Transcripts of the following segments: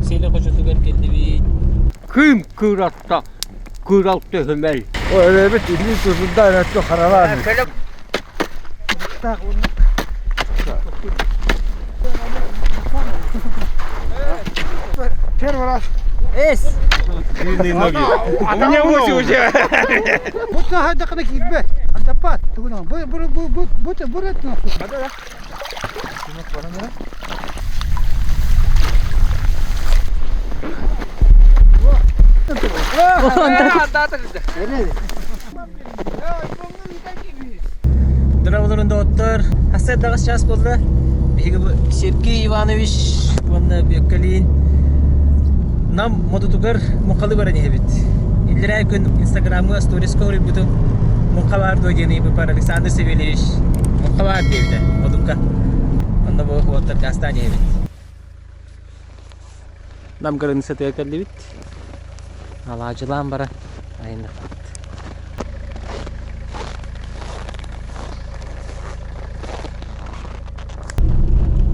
Eksiyle koşusu geldi bir. Kim kıratta kıraltı hümel. O öyle bir illi tuzunda öğretli haralar. Первый Es. не ноги. А мне уже. Вот на хадакна кибе. Антапат. Тугуна. Бу это нас. Да. Драволорунда оттор. Хасет дагыс час болды. Биги Сергей Иванович ванна беккалин. Нам модутугар мукалы барани хебит. Иллерай күн Инстаграмга сторис көрүп буту. Мукалар дойдени бу пар Александр Савельевич. Мукалар девде. Модукка. Анда бу оттор кастани хебит. Нам гарын сатыя келдибит. Алажылан бара. Айында.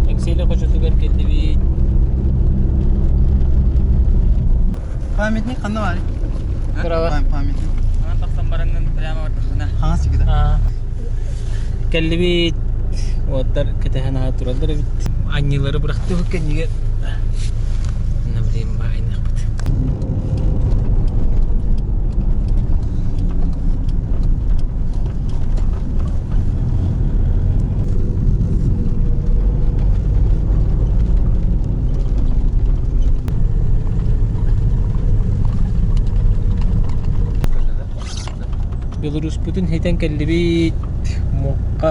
Eksiyle koşusu geldi bir. Памятник қандай бар? Bravo. Памятник. Ана тақсан бараннан прямо ортасына. Хаңасы киді? Келді бит. Оттар кетехана туралдар бит. Аннилары бырақты бүккен неге. Не білейін ба айнақ бит. Белорус бүтін хейтен келді бит. Моққа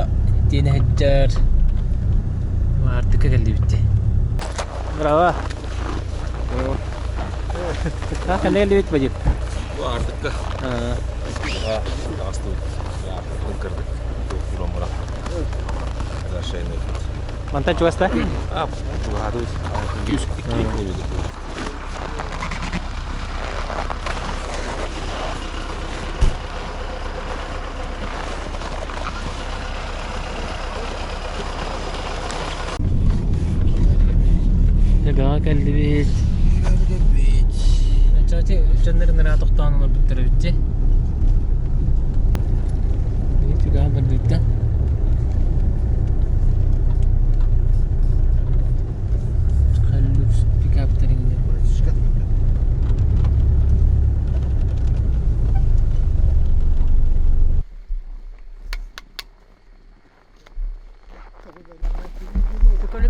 дені хеджар. Артыққа келді бітті. Браво. Қалай келді бит бәдеп? Артыққа. Астыл. Артыққа кірдік. 4 километр. Зашайны. Мантан чуаста? Чуғады. 100 километр. Яга келді бит. Чачы жөнлерін ратықтан олар бүттірі бітті. Яга келді бітті. Қаллюкс пикаптеріңдер.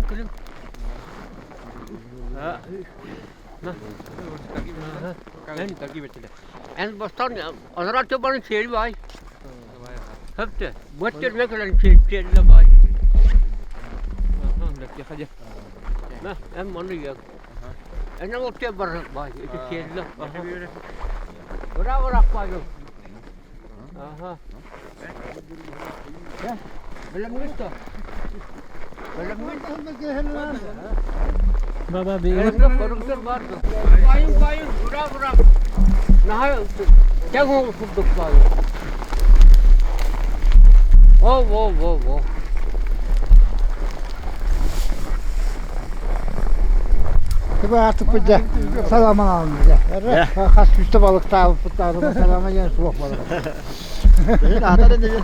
Күлім. En baştan Azrail bana şey var. Hepte. Bu ne kadar şey var. Hadi. Ne? En bana yok. En o te var. İşte şeyler. Bravo rakbayım. Aha. Belum gitu. Baba bir koruktur vardı. Bayın bırak. Nah, jangan untuk bayın. Oh. Tabii artık bize salaman alın bize. Kas üstü balık tavuk putlarına salama yen soğuk balık. Ini ada dan jadi.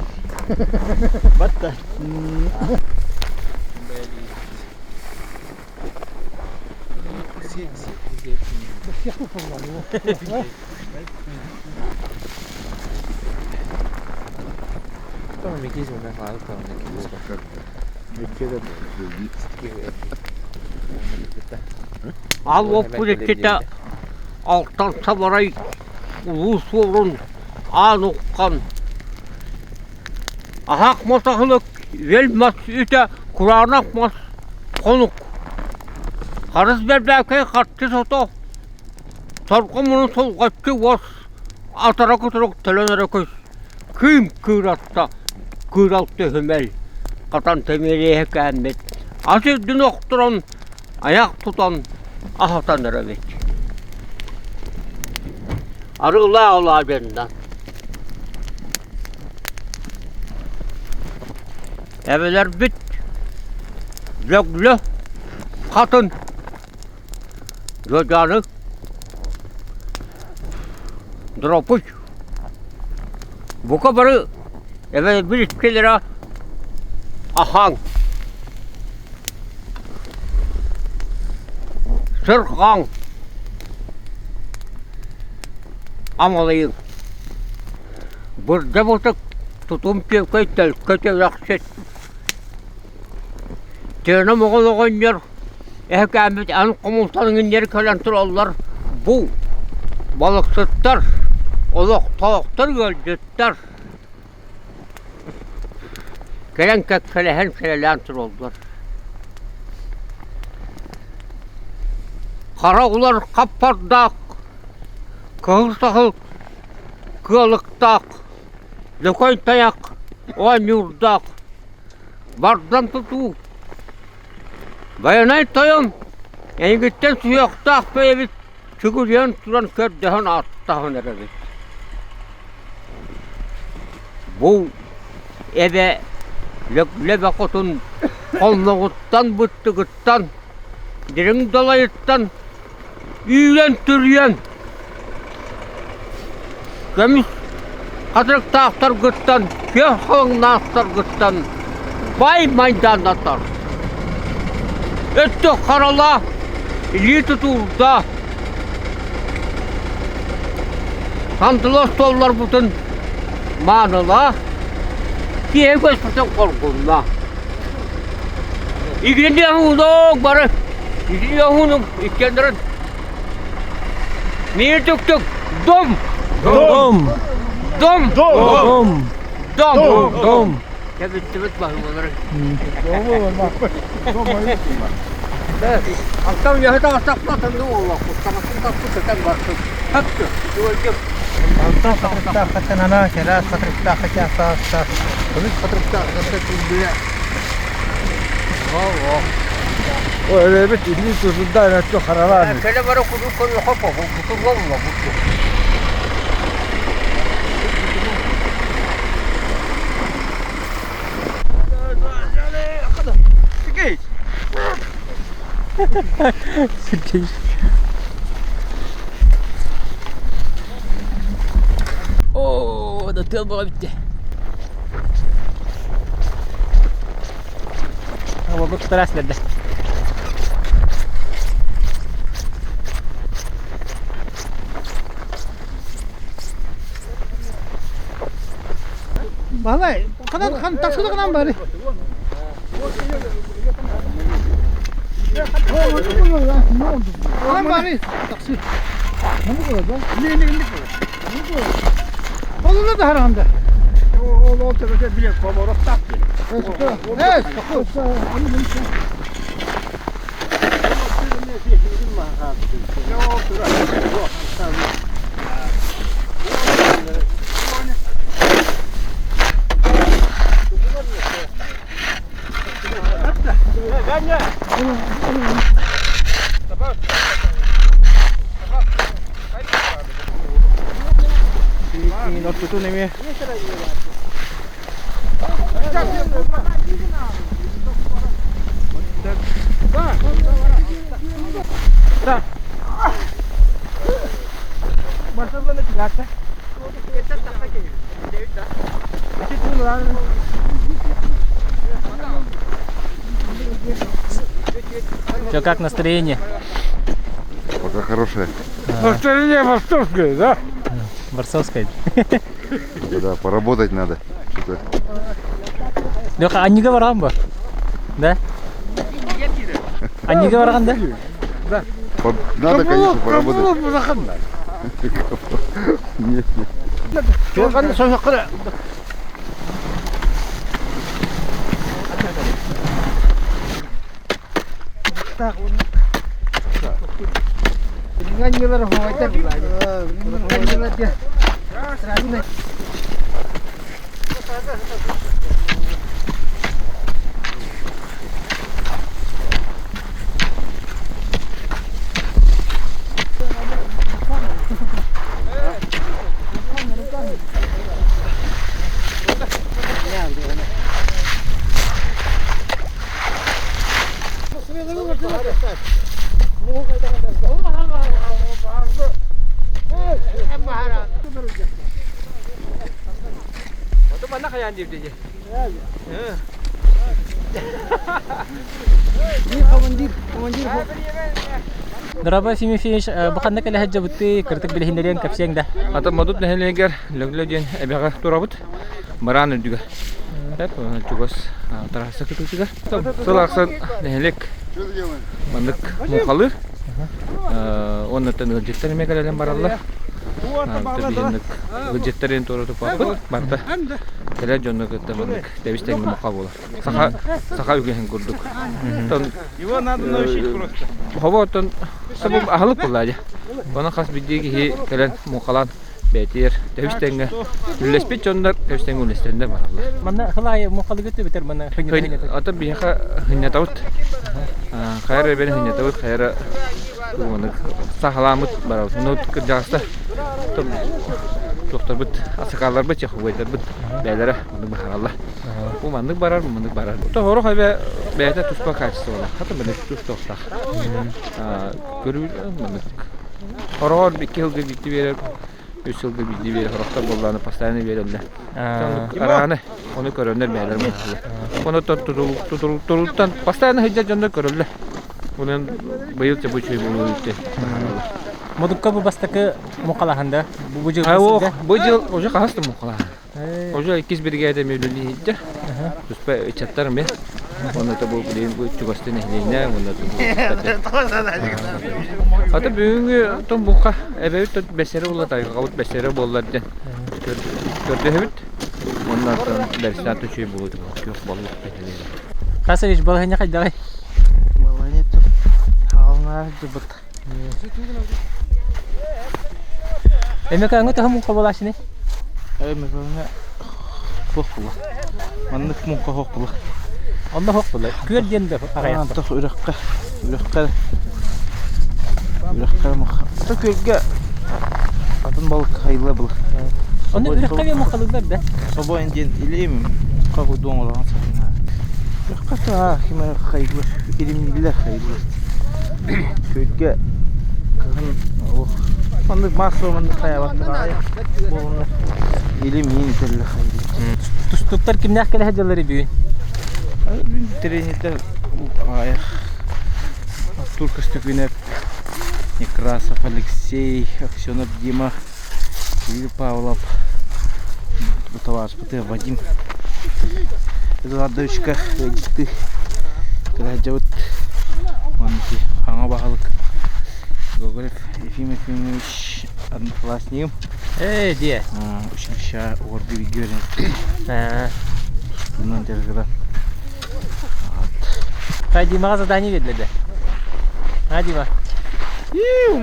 Batta. Tamam ikiz mi ne falan tamam Al o pulette alttan sabaray ulus sorun anukkan ahak masahılık velmez üte kuranakmaz konuk Karız berbekey kattı soto Sarkomunun solgatçı var Atarak telenerek Kim kıratta kıraltı hümel Katan temeli hekamet Asır dün okturan ayak tutan ahatan evet Arıla ola benden Eveler bit Zöglü Katın Göcanı dropuç bu kabarı evet 1-2 lira ahan sırkan amalayın burada bulduk tutum köy kötü yakışık Tığınım oğlu oynuyor. Ehkâmet en komutanın yeri kalantırolar. Bu balıksızlar, oluk tavuklar gölcütler. Gelen kekkele hem kelelantırolar. Karakular kapardak, kığırsakıl, kığılıktak, lökoy tayak, oğan yurdak, bardan tutu. Bayanay toyum, yani gitten su yoktak böyle bir çıkırıyan turan kör dehan attağın erabi. Bu eve lebekotun kolluğuttan, bıttıgıttan, dirin dolayıttan, üylen türyen, gömüş katırık tağıtlar gıttan, köy halın nağıtlar gıttan, bay maydan atar. Öttü karala, ili tutulda. Kantılos tollar bütün manıla. Diye göstersen korkunla. İkinci yahuduk barı. İkinci yahuduk İskender'in. Niye tüktük? Dom. Dom. Dom. Dom. Dom. Dom. Evet, bakın onları. Akşam yahıda asaplatın ne olur? Kutlamasın da tututan baksın. Hepsi. Duvalcım. Fatrıkta katanana şeras fatrıkta kaça sas. Kılıç fatrıkta kastettim diye. O öyle bir dilli tuzunda öğretti karalar. Kele bara kudu koyu hopa. Kutu olma bu. Oo, da tığıl bana bitti. Ama bu tutar nerede? Vallahi kadar kan taksıda kan bari. Kan bari taksi. Ne bu kadar? Ne? Olur da her anda. O ortada bile komoro taktı. Evet. Что, как настроение? Пока хорошая. Настроение московское, да? Борцовская. Да, поработать надо. Что-то Леха, Аннига барган ба? Да? Аннига барган да? надо, конечно, поработать. Нет, нет. Çorkanı sokaklara. Tak onu. Dengan nyebar hoaiter lah. Dengan nyebar dia. Terang ni. kayan dibdeci. Daraba si Mifish, bukan nak lehat jabuti kertik bilhin dari yang kapsiang dah. Atau modut nehelengar, log-logian, ebeka turabut, marana juga. Так, чугас, тараса кету juga. Солаксан неhelek, Что ты делаешь? мандык мукалы. Оны тән гыджеттер мекалелен баралла. Табиендик гыджеттерин туры тупапы, барта. Келе жонны кытта мандык, тебистен мука бола. Саха үгенен курдук. Его надо научить просто. Хаватан сабым ахлык булады. Бана хас бидеги келен мукалан бетер, тебистен үлеспет жондар, тебистен үлестендер баралла. Mana helai mukhalı götü biter mana hınyat. Ata biha hınyatavut. Khayra beni hınyatavut, khayra bunu sahlamut baravut. Bunu kırjasta. Doktor bit, asıkarlar bit, çakuvaylar bit. Beylere bunu baharallah. Bu mandık barar, bu mandık barar. Ta horu haybe beyte tuşpa kaçısı ola. Hatta beni tuş doktor. Görüyor mandık. Horu hor bir iki yıldır bitti verir. 3 yıldır bildiği verir. Horokta bollarını pastaneye verirler. Arağını onu körünler beyler baharallah. Onu tutuluktan pastaneye hıcca canlar körürler. Bunun bayılca bu çöy bulu bitti. Modukka bu bastakı mukalahanda. Bu jıl O basında. bu yıl oca kahastım okula. Oca ikiz birgade mevlülü hicca. Tuspa içatlarım ben. Onu da bu bileyim bu çugastı nehleyine. Onu da bu. Hatta büyüğü tam buka. Evet de besere ulatay. Kavut besere bollardan. Gördü hevit. Ondan sonra dersten tüçüy buludu. Yok balık beteli. Kasa hiç balı hanya kaç dalay. Малая тут. Хална жибат. Emek angut ha mukabala sini. Мекална хохла. Маннык мука хохла. Allah hok bulay. Kür diyen de agaya. Антах үрәккә. Үрәккә мах. Төкегә. Атын балык хайлы бул. Onu ürek ve mukalılar da. Собой ден илем. Кагы доңран сакына. Үрәккә хима хайлы. Илемле хайлы. Көккә. Кагын ох. Маннык максимумны каябат. Булны. Илем интелле хайлы. Tustuplar kimler kele hacıları büyün. Тренер Турка Степинеп, Некрасов Алексей, Аксенов Дима, Кирилл Павлов, товарищ Патер Вадим, Эдуардовичка, Эдикты, Каладжавут, Манки, Ханга Бахалык, Гоголев Ефим Ефимович, одноклассник, Diye. Училища Орды Вигерин, Студент Дергада. Hadi mağazada ne verildi? Hadi bak.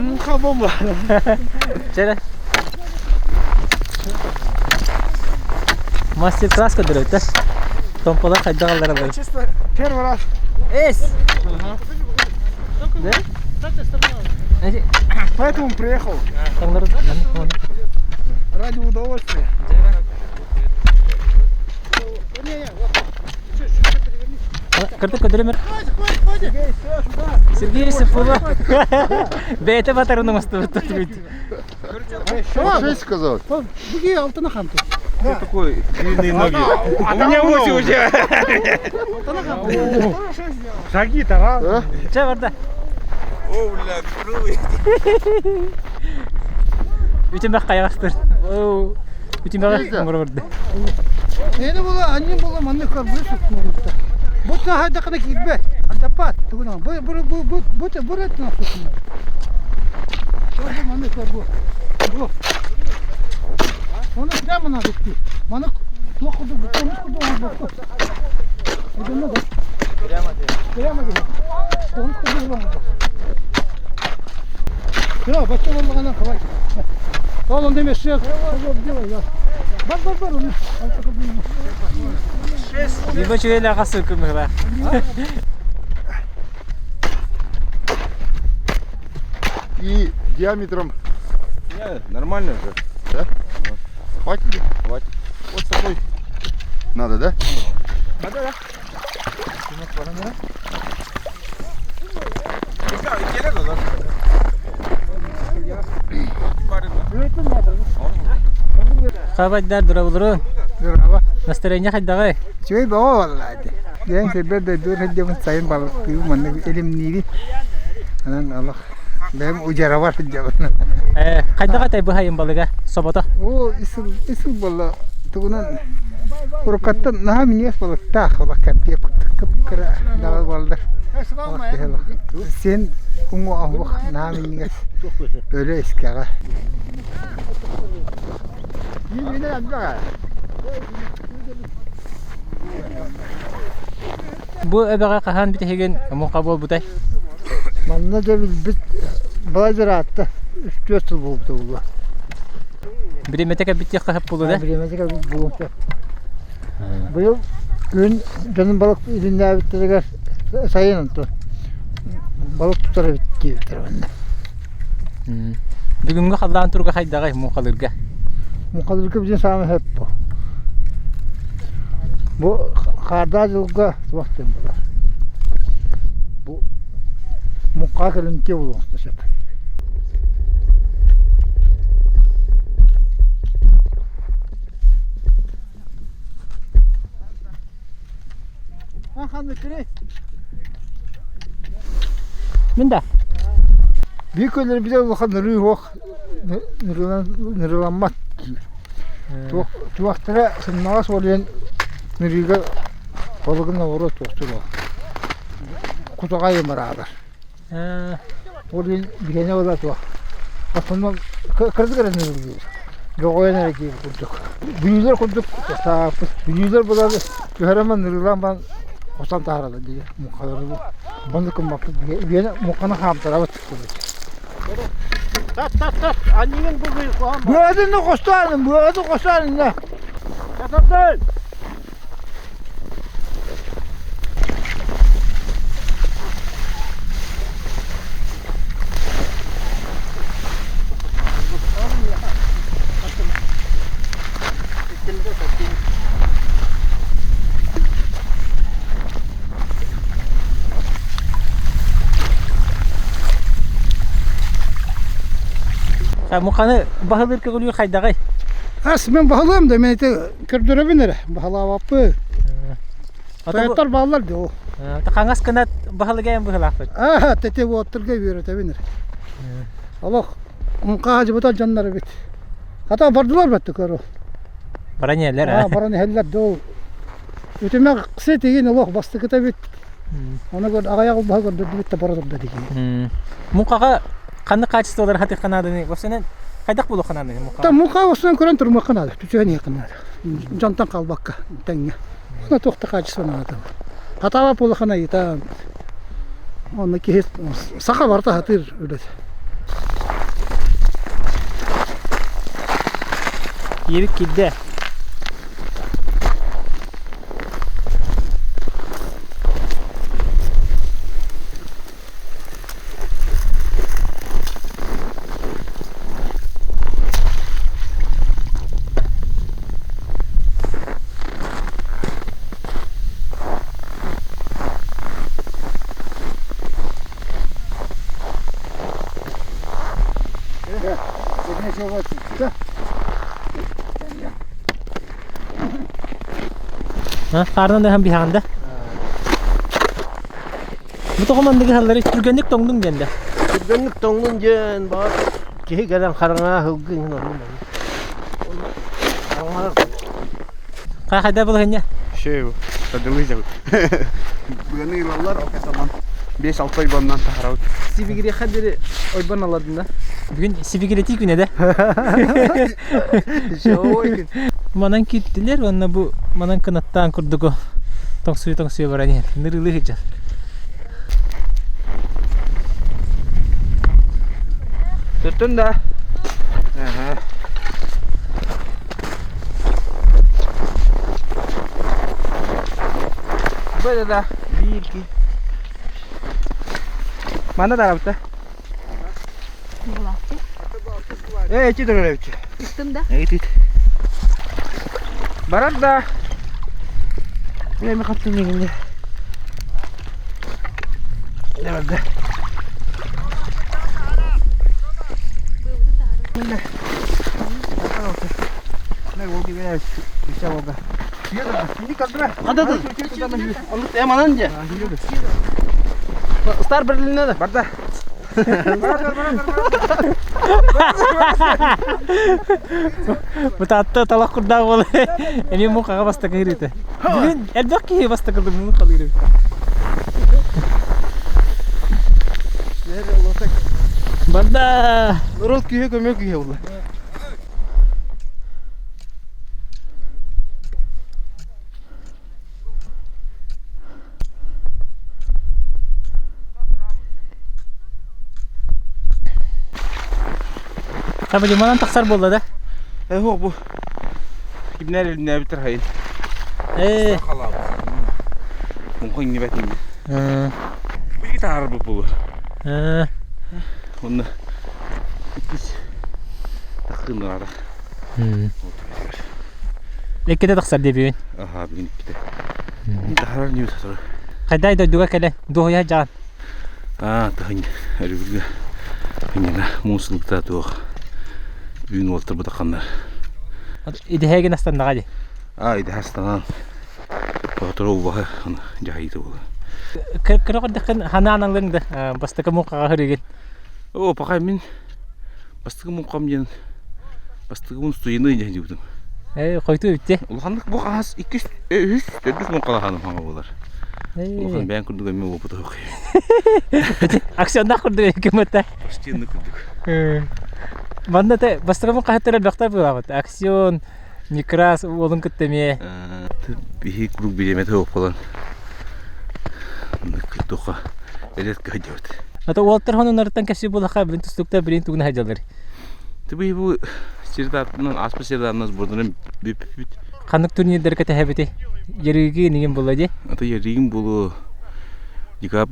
Muka bomba. Çele. Master class kadar öte. Tompalar kaydalar alır. Чисто первый раз. Es. Да? Поэтому приехал. Tanrı. Ради удовольствия. Kırdık ödülümür. Сергей Сыпова. Бейте батарını мастı tutmuş. Шесть сказал? Беги, алтына ханту. Такой длинные ноги. У меня уси уже. Шаги тарал. А? Че vardı? Bütün bak kayakastır. Bütün bak vardı. Neydi bu la? Annem bu la manlık var. Burası tutmamıştı. Bu da hayda kadar gitme. Antapat. Bu et nasıl tutmuyor? Bu manlık var bu. Bu. Onu prямо надо идти. Манок плохо думает. Помнишь, куда он был? Идем надо. Прямо где? Он куда он был? Все, başka olmadan kolay. Oğlum demiş şey. Bak. Onu. Bir başı öyle akası kımır var. И диаметром Нормально же. Да? Хватит? Хватит. Вот такой. Надо, да? Kabadlar durabilir. Merhaba. Настроение хайдагы. Чой баба vallahi. Ben sefer de dur hadi ben sayın balık kıyım bana elim niri. Anan Allah. Benim ucara var hadi. Хайдага тай быхайын балыга собото. O isil balık. Tuğunan urkattan naha minyas balık ta balık kan diye kıpkıra dağıl balık. Sen ungu ahvak naha minyas. Öyle eski ağa. Bu öbege kahan bitehegen muqabol butay. Manna da biz bazı rahatta 3-4 yıl buldu bu. Bir meteke bitti kahap bulu da. Bilemeyecek abi bu. Bu yıl gün canım balık ürünler bittiler sayın onu. Balık tutara bitti tarafında. Bugünkü hallan turga haydagay muqalırga. Mukadırkı bizim sağımı hep bu. Bu kardacılıkta vaktim var. Bu mukakırın ki bulundu hep. Ha kandıkını. Minda. Büyük köyleri bize bakın nırı yok. Nırılanmaz. Tuvaktara sınmağız olayan nırıga balığına vuru tosturu. Kutağayı beraber. Olayan bilene ola tuva. Aslında kırdı kırdı nırıgıyor. Göğoya nereye kurduk. Büyüler kurduk. Büyüler burada göheremen nırılanman Ostan taharalı diye mukaları bu. Onu kumaklı diye. Mukana ham tarafı çıktı. Tat. Annenin bu büyük koğan Bu adını kostanın, bu adını kostanın ne? Tataptın. Sa muqanı bahılırka gülüyor haydagay. Ben bahalım da beni de kürdüre binere. Bahala vapı. Toyotlar bağlar diyor. Kangas kanat bahalıgayan bıhılaqır. Aha tete bu oturga yürüte binere. Allah onka hacı butal canları bit. Hatta bardılar battı karo. Baranyeler Ha baranı heller do. Öteme kısa tegen Allah bastı kıta bit. Ona göre ağaya baha gördü bitti baradım dedi ki. Muqaga qanday kачестволар hati qanadını. Başından qaydak bulu qanadını muqa. Tam muka olsun kuran turma kanadı. Tüçüğün yakınlar. Cantan kalbakka. Tenge. Ona tokta kaçısı ona adam. Hata var pulu kanayı tam. Ondaki hiç saka var da hatır öyle. Yerik giddi. Ha, kardan da hem bir handa. Bu toğumandaki halları türgenlik tongdun gende. Türgenlik tongun jen bak. Kehi gelen karanga hugin normal. Qayda bulu henya. Şey bu. Tadılıyacak. Bu yana yıllar o zaman 5-6 ay bundan taharat. Sibigiri hadiri oyban aladın da. Bugün sivigileti güne de. Şoy. Manan gittiler onunla bu manan kanattan kurduk o. Tongsuyu baranya. Nırılı hıcal. Tutun da. Aha. Böyle da. 1-2. Mana tarafta? Çi dönüyor çi. Gittim de. Evet. Barat da. Ne mi kattın yine? Ne var da? Ne oldu? Gel şu şey oldu. Şimdi kaldıra. Hadi. Onu emanınca. Star Berlin'e de. Barda. Bu tatlı talak kurda oldu. Emi muka basta kehirite. Bugün elbette basta kıldım bunu kalıyorum. Barda. Rol kühe kömür kühe oldu. Tabii limanın taksar boldu da. Ho bu. İbner elimne bitir hayın. Mungkin ini betin. Bir gitar bu. Onu ikis takın ara. Lekede taksar diye bir. Aha bugün gitti. Gitar niye satıyor? Kayday da duga kale. Doğuya can. Tahın öyle bir Hingga muslukta tuh büyün oldu bu takanlar. İdehege nasıl nagadı? İdi hastanan. Fotoğrafı var hani cahiydi bu. Kırık dakın hanananların da basta kamu kahırıgın. O pakai min basta kamu kamyen basta kamu suyunu cahiydim. Koytu bitti. Ulhanlık bu az 200 400 mon kalahanım hanga bolar. Ulhan ben kurduk emi bu tuh. Aksiyonda kurduk hükümette. Pasti kurduk. Banda te basta kamu kahırlar baktar bu avat. Aksiyon mikras olun kıttemeye. Bir grup bir yemek yok falan. Kırdık. Evet kaçıyordu. Ata Walter Hon'un arıtan kesi bu lakay bilin tuslukta bilin tuguna hacaları. Tabii bu sirdatının aspa sirdatının buradan bir Kanık turniye derkete hebeti. Yerigi nigin buladı. Ata yerigin bulu. Jika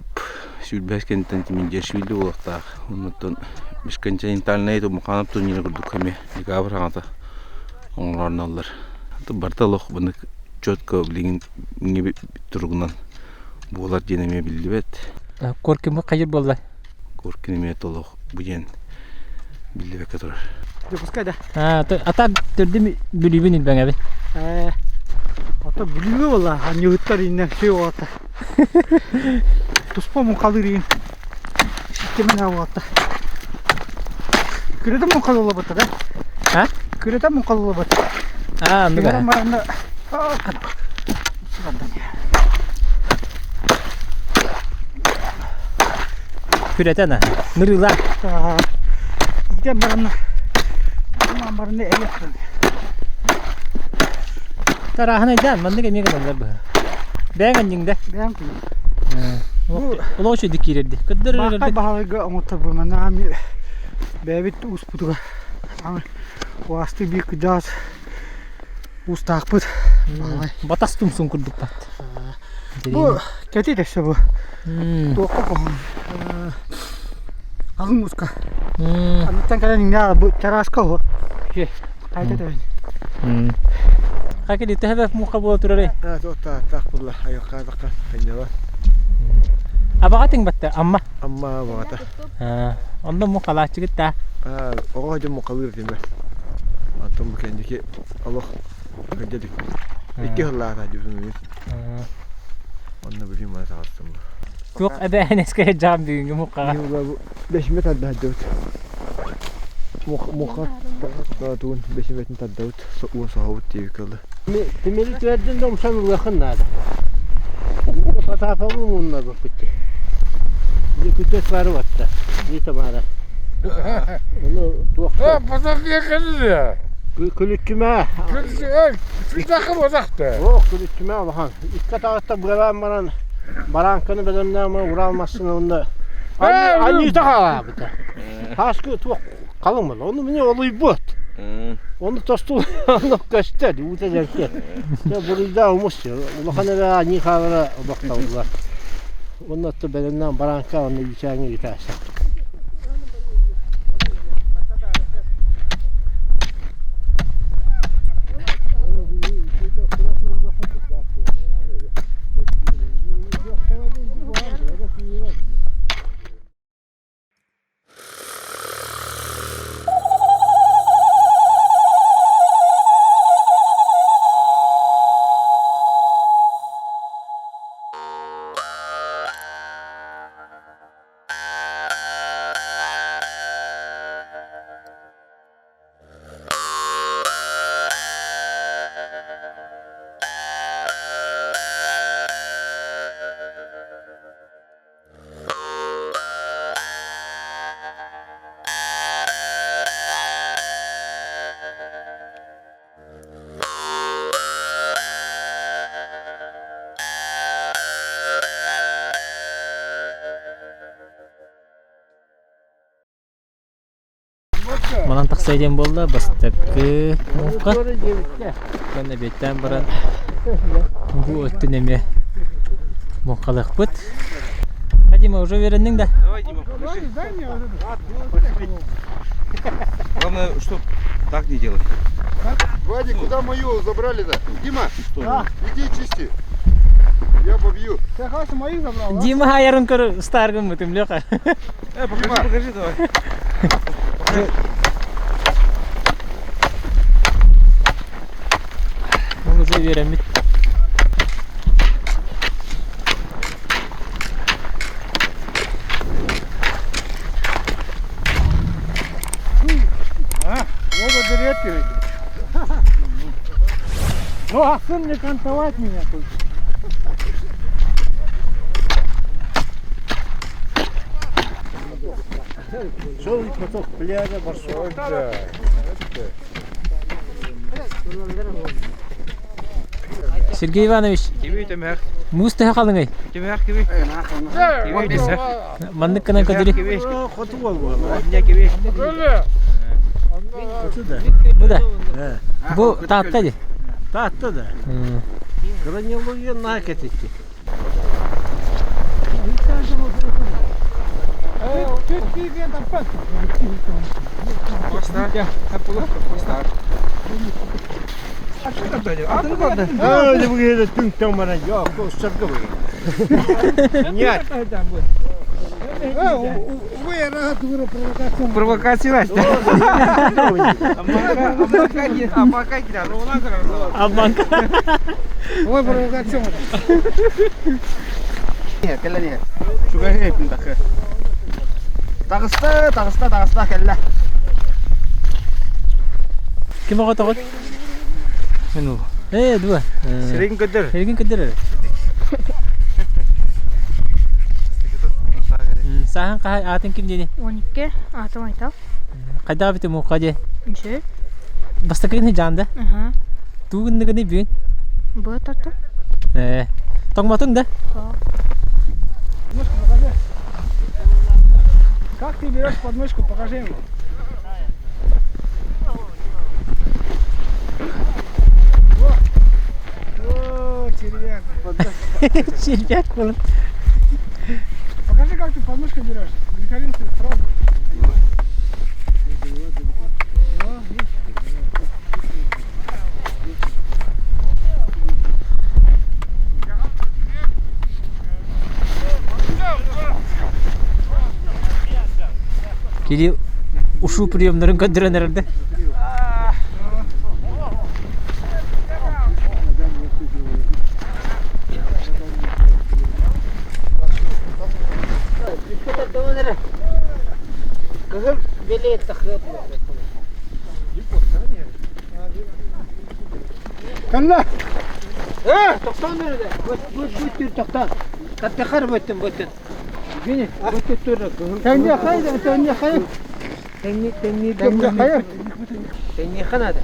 sülbesken tantimin jeşvilli olakta. Ondan miskençe internet o makanap turniye kurduk kami. Jika berangata. Onlardan alır. Ata bartalok bunu çotka bilin gibi turgunan. Bular jeneme bildi bet. Korkumu kayır bolla. Korkunime tolok bu jen bildi bet katır. Yapıska da. Ata dördü bülübün ben abi. Ata bilmiyor valla. Hani hıtlar inden şey o ata. Tuspa mı kalır in. Sistemin hava ata. Kırıda mı kalır batı da? Ha? Kırıda mı kalır batı? Anladım. Kırıda maranda. Küretene. Nırılar. İden maranda. Aman maranda elektronu. Tarahana idan man ne kadar bu. Ben anjingde. Ben kuyum. Ulo şu dikirdi. Kadır. Bakay bahaga ama tabi manami. Bebit usputuga. Ama vastı bir kıdas. Ustakpıt. Batas tumsun kurduk pat. Bu keti de bu. Doku kohon. Alın muska. Anlatan kadar ne bu teraska o. Şey. Tayda da. Kaki dite hedef mukabul turare. Evet o takpullah ayakka dakka kanyava. Abagating batta amma. Amma bagata. Onda mukala çıkıtta. O hocam mukavir değil mi? Antum bu kendiki Allah gecedik. İki hırlar hadi bizim. Onu bileyim ben sağlattım. Yok ada eneske cam büyüğü mukala. Bu 5 metre hadi. Mukat tatun 5 metre hadi. O sahut diye kaldı. Temeli verdin de umsan yakın nada. Bu patafamı bunlar bak bitti. Bir kütüs var vatta. Bir tamara. Onu doktor. Patak yakın ya. Külütüme. Bir takım odaktı. Yok külütüme Allah'ım. İlk ağaçta buradan bana barankanı bedenine ama vuralmasın onda. Anne daha abi de. Haskı çok kalın mı? Onu niye oluyor bu? Onu tostu onu gösterdi. Utacak ki. Ya burayı da olmuş ya. Allah'ın ve ani kavra baktılar. Onu da bedeninden baranka onu içine giderse. Malan taksayden bolda bastakı. Muka. Ben de betten baran. Bu öttü neme. Mukalık bıt. Hadi mi уже вереннің да? Давай, Дима, покажи. Главное, чтоб так не делать. Вадик, куда мою забрали-то? Дима, иди чисти. Я побью. Sen kaçtın mayı zabral. Дима ayarın kır stargın mı tüm löka? Покажи, давай. Уже веремит. Оба дырявки. Ну, а сын не кантовать меня тут. Желтый поток пляжа большой. Сергей Иванович, Киви, темер. мусты хакалыңай. Темер, киви. Киви, десер. Мандык кана көдүрү. Киви. Ne kиви. Öyle. Bu da. Bu tahta di. Tahta da. Granulologiya hareket etti. Türkiye'ye de bak. Başlar. Hep olur. Başlar. Adını kaldı. Öyle bu yerde tüm tamara yok. O şarkı bu. Нет. Вы раhat bunu provokasyon. Провокация. Амака girer. Ona kadar. Aman. Ой, provokasyon. Kelle ne? Şu kadar hepin takı. Tağısta kelle. Kim o takut? Menu. Dua. Sering kedir. Sering kedir. Sahan kah atın kim dedi? 12 atım aytal. Kayda bitti mukaje. Nje. Bastakın janda. Aha. Tu gını gını büyün. Bu tartı. Tongmatın da. Как ты берешь подмышку? Покажи ему. О, червяк. Червяк falan. Покажи, как ты подмышку берешь. Викторин, ты сразу. Jadi usul priamların kadran herhalde. Kalla. Toktan nerede? Bu toktan. Katta karbettin botun. Gene botun turra. Tenni hayır, tenni hayır. Tenni hayır. Tenni kanada.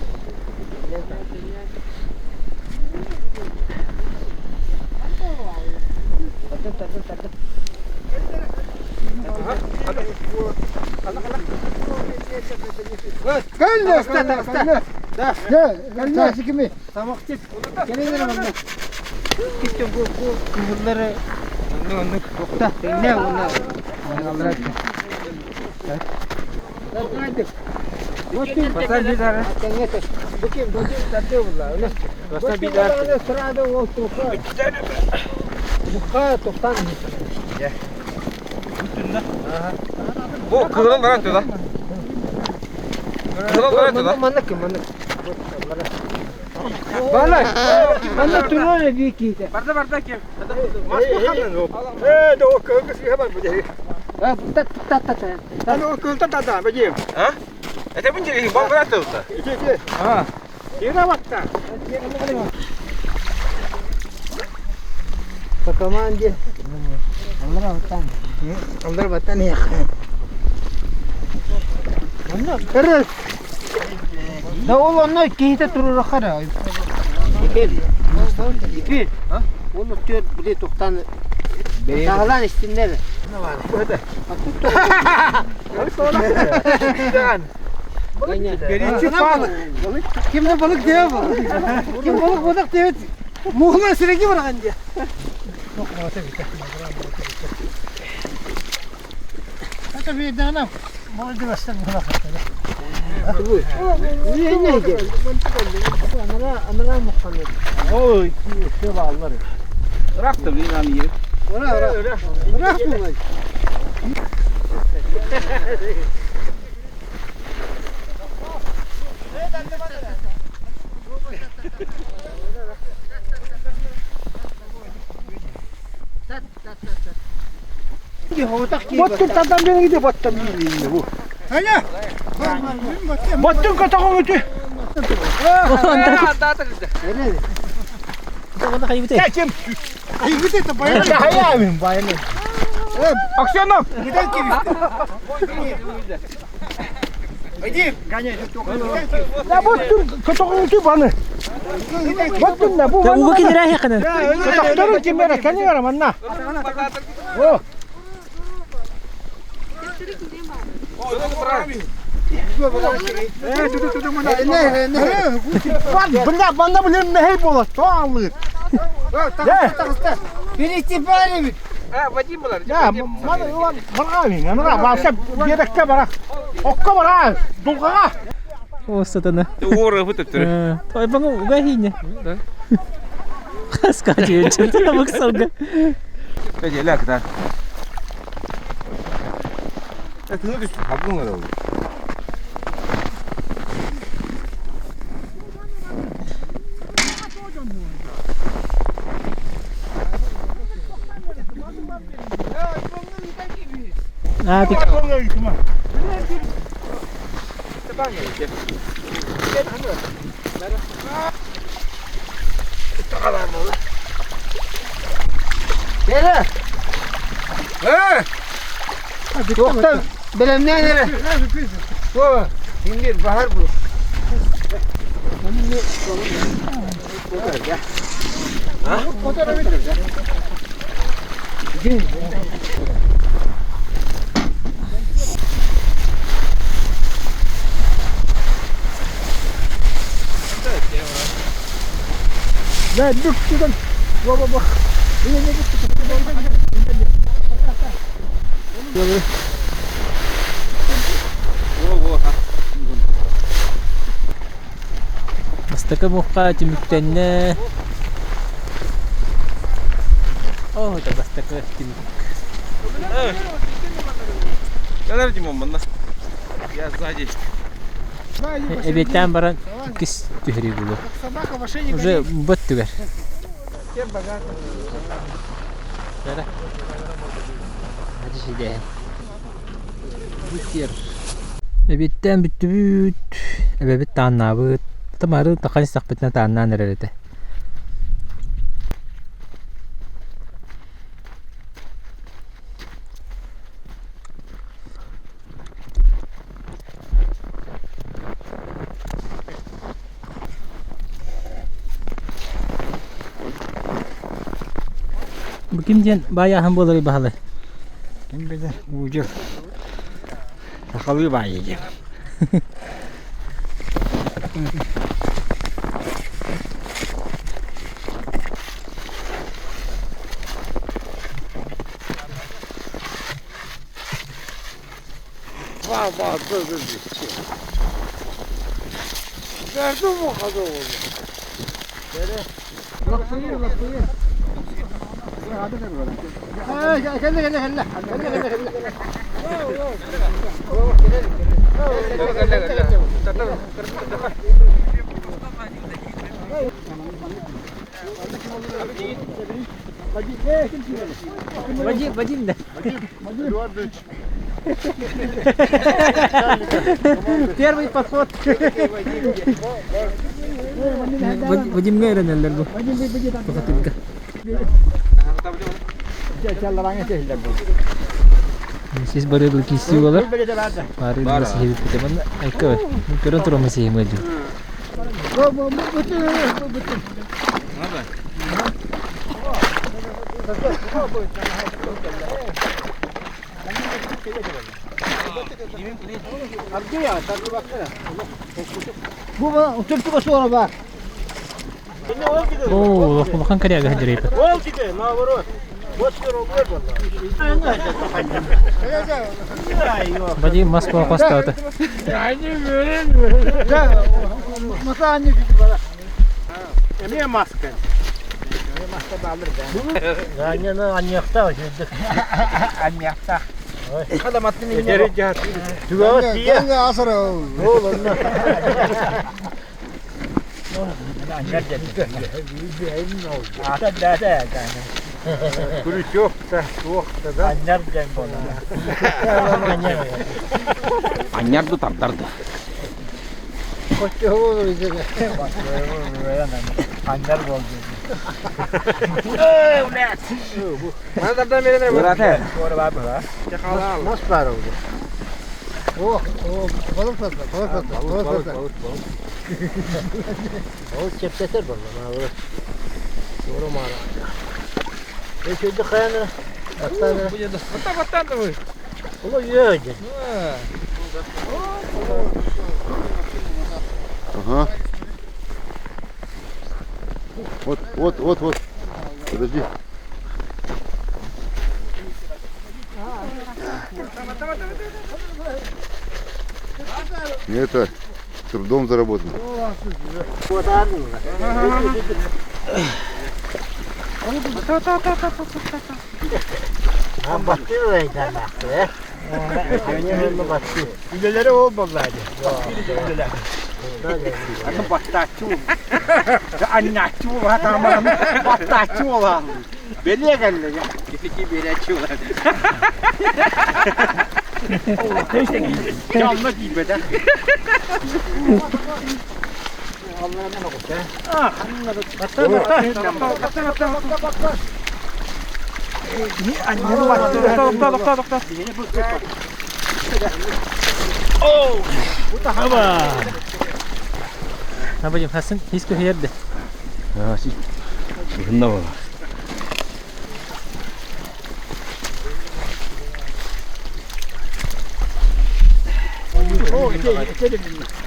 Kalla, kalla. Da. Kalla kimi? Tamam tip. Gene bana. Gittim bu kızları. Ne tokta. Ne ona. Allah. Pasar bir tane. Bakayım tadı valla. Pasar bir tane. Sırada o tokta. Bu toktan. Bu kızılın var atıyor lan. Kızılın var atıyor lan. Manlık. Bala. Manlık turuna bir kiydi. Barda kim? De o kız hemen bu değil. Ta. Hani o kız da bakayım. Ha? Ete bunca bal var atıyor usta. Ha. Yine bak da. Pakaman dia. Allah batan ya. Mana keras. Da olanlar kiyite turur khara. İpil. Ha? Onu tür bile toktan. Sağlan istinler. Ne var? Hadi. Birinci balık. Kimde balık diye bu. Kim balık diye. Muğla süreci var anca. Yok maalesef bitti. Hatta bir tane mal diversen buna Amara muhammad. Oy, şu bağlar. Bırak da bir inan yiyip. Bırak mı? Battım tadan beni gidiyor battım bu. Hala. Battım katakon ötü. Nerede? Bana kaybı te. Kim? Ay gidiyor da bayanı. Hayır bayanı. Aksiyonum. Gidelim ki. Hadi. Ganya çok. Ya battım katakon ötü bana. Battım da bu. Ya bu bakın nereye yakın? Katakon kim bana kendi yaram anna. Oh. Bunda banda bilir ne hey bola. Tamamdır. Bir istihbari mi? Vacim bular. Ya bana ulan bana abi. Yanına varsa bir dakika bırak. Okka bırak. Dulkağa. O satana. Uğur fıtıp durur. Toy bana ugahinya. Kas kaçıyor. Çatına bak salga. Peki lak da. Etini düştü. Hakkın var oğlum. Hadi. Nere? Hadi doktor. Benim nere? Bu. Şimdi bahar bu. Ne dükçüden. Baba. Bastaka mukha timuktanna. Oh, da bastaka timuk. Kadar cimom bana. Ya сзади. Ebetten baran kis tühri bulu. Уже бот түгер. Дара. Hadi şimdi. Bitir. Ebetten bütüt. Ebet tanabıt. Tamarı takan sakbetna tanan nerede? Bu kimden bayağı ham bolary bahalı. Kim bilir ucuz. Sakalı bayıcı. Vah dur. Nerede bu kadar oğlum? Вадим, да. Эдуардович. Первый подход. Вадим нейронеллер bu. Pakatılka. Siz bari dulu kisi olar. Bari masih hidup kita mana? Aiko, kurang turun masih maju. Apa? Bu bana oturttu başı ona bak. Oo, bakın kariya gahdireyip. Bacı Moskva kostadı. Masa anne dedi bana. Niye maske? Anyana anyakta var şimdi. Anyakta. Adam attın inne. Derece. Tüvava siya. Kanka asara. Oğlum. Kuruş yok da soğuk da. Anyar den bana. Anyar tutarlardı. Koştu olur bize. Anyar oldu. Nereden verenler var? Bırak. Doğru var mı la? Nasıl var oldu? Oh, balık tatlı, balık tatlı, balık tatlı. O çepteter bana. Doğru mara. Ne şeydi kayanı? Atlanı. Bu yedi. Battan da mı? Ola yiyecek. Ага. Вот. Подожди. Это трудом заработано. Ha batıyor reyden baktı. Önce battı. Üleleri olmadılar. Bakın battaççı oldu. Anneççi oldu. Hatta battaççı oldu. Belliye geldi ya. Gidiki belliye oldu. Canlı gibi de. Allah'ına bak ya. Batta. Annemi battı. Doktor. Hava. Ne yapayım Hasan? Hiç kötü yerde. 아, 씨. 했나 봐.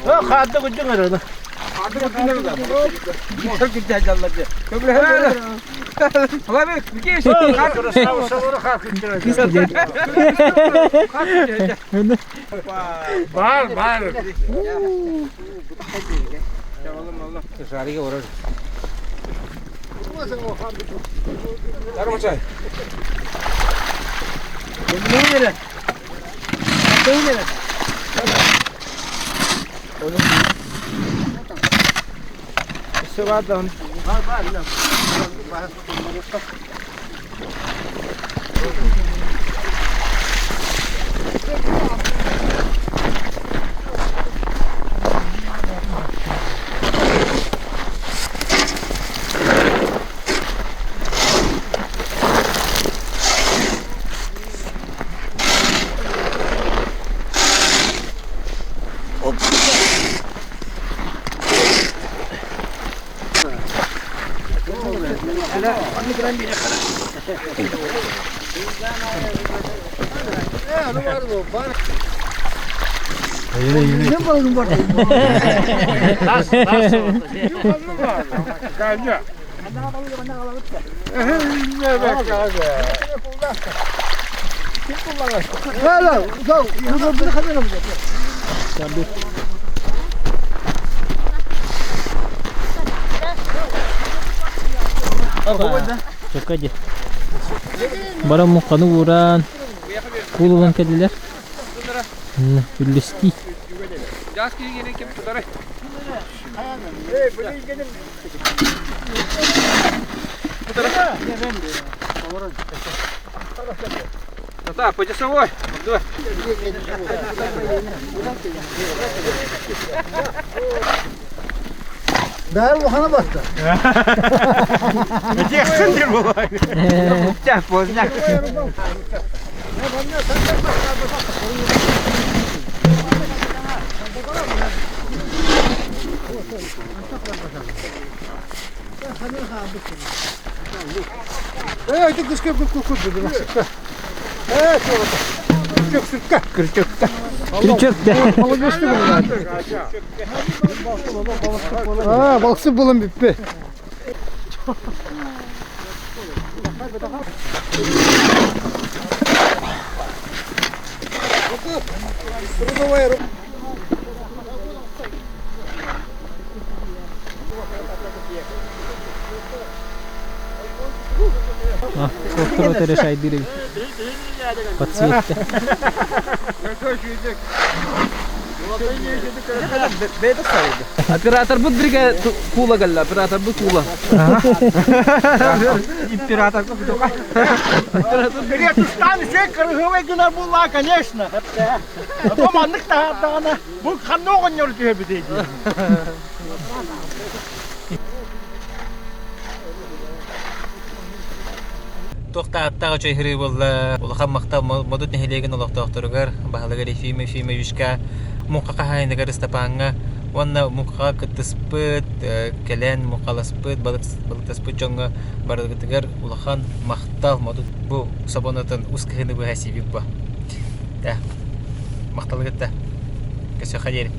Ha kadda gudun arada. Çok güzel canlıcı. Ama bir şey Bağır. Dışarıya uğrar. Yarım çay. Ne nere? Ne nere? Sıvadan. Ne balık var? Kalca. Ne bak kalca. Hala, sağ. Burada bir kamera mı? Çok acı. Bara mukanı vuran. Kululan kediler. Güllüski. Yaz ki yine kim tutar? Tata, по часовой. Давай. Ben bu hana bastı. Где центр был? Сейчас поздно. Ты кускай кукур, будь ласка. Что это? Крючок. Балықсы болам биппе. Кофтро решай дили. Подсветка. Оператор будет брига кула галла, оператор будет кула. Император Перетустан шекаргывай гына була, конечно. А то мандык тағаттағана бұл қанды оған өрті өбідейді. Тоқтаттағы чөйхірі болды. Улахан мақта модут нехелеген олақтақтырығар. Бағалығар фиме юшка. Мұқақа хайнығар істапаңға. Онна мұқақа күттіспіт, кәлен мұқаласпыт, балықтаспыт жоңға барығытығар. Улахан мақтал модут бұл сабонатын ұскығыны бұл әсебек ба. Мақталығытта. Көсі қадері.